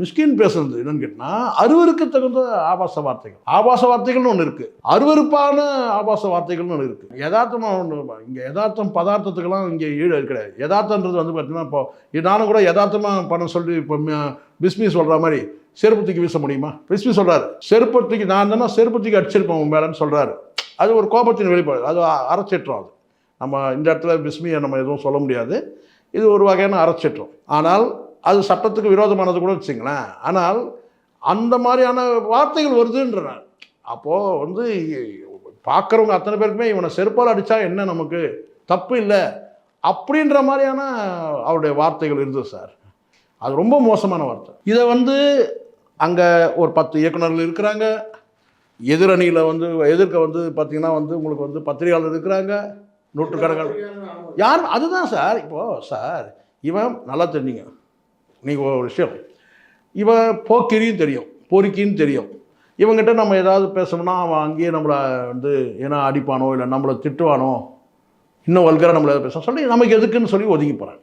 மிஸ்கின் பேசுறது என்னன்னு கேட்டால் அருவருக்கு தகுந்த ஆபாச வார்த்தைகள்னு ஒன்று இருக்குது, அருவருப்பான ஆபாச வார்த்தைகள்னு ஒன்று இருக்குது. யதார்த்தமாக ஒன்று இங்கே யதார்த்தம் பதார்த்தத்துக்கெல்லாம் இங்கே ஈடு கிடையாது. யதார்த்தன்றது வந்து பார்த்தீங்கன்னா இப்போ நானும் கூட யதார்த்தமாக பண்ண சொல்லி இப்போ பிஸ்மி சொல்கிற மாதிரி செருப்பத்துக்கு வீச முடியுமா? பிஸ்மி சொல்கிறாரு செருப்பத்துக்கு நான் தானே செருப்பத்துக்கு அடிச்சிருப்பேன் உன் மேலேன்னு சொல்கிறாரு. அது ஒரு கோபத்தின் வெளிப்பாடு, அது அறச்சேற்றம். அது நம்ம இந்த இடத்துல பிஸ்மியை நம்ம எதுவும் சொல்ல முடியாது, இது ஒரு வகையான அறச்சேற்றம். ஆனால் அது சட்டத்துக்கு விரோதமானது கூட வச்சுங்களேன். ஆனால் அந்த மாதிரியான வார்த்தைகள் வருதுன்றேன். அப்போது வந்து பார்க்குறவங்க அத்தனை பேருக்குமே இவனை செருப்பால் அடித்தா என்ன நமக்கு தப்பு இல்லை அப்படின்ற மாதிரியான அவருடைய வார்த்தைகள் இருந்தது சார். அது ரொம்ப மோசமான வார்த்தை. இதை வந்து அங்கே ஒரு 10 இயக்குநர்கள் இருக்கிறாங்க, எதிரணியில் வந்து எதிர்க்க வந்து பார்த்திங்கன்னா வந்து உங்களுக்கு வந்து பத்திரிகையாளர் இருக்கிறாங்க, நூற்றுக்கணக்கான யார். அதுதான் சார். இப்போது சார் இவன் நல்லா தெரிஞ்சுங்க, நீங்கள் ஒரு விஷயம், இவன் போக்கிரின்னு தெரியும், பொறுக்கின்னு தெரியும். இவங்ககிட்ட நம்ம ஏதாவது பேசணும்னா அவன் அங்கேயே நம்மளை வந்து ஏன்னா அடிப்பானோ இல்லை நம்மளை திட்டுவானோ, இன்னும் வல்கராக நம்மளை பேச சொல்லி நமக்கு எதுக்குன்னு சொல்லி ஒதுங்கி போகிறான்.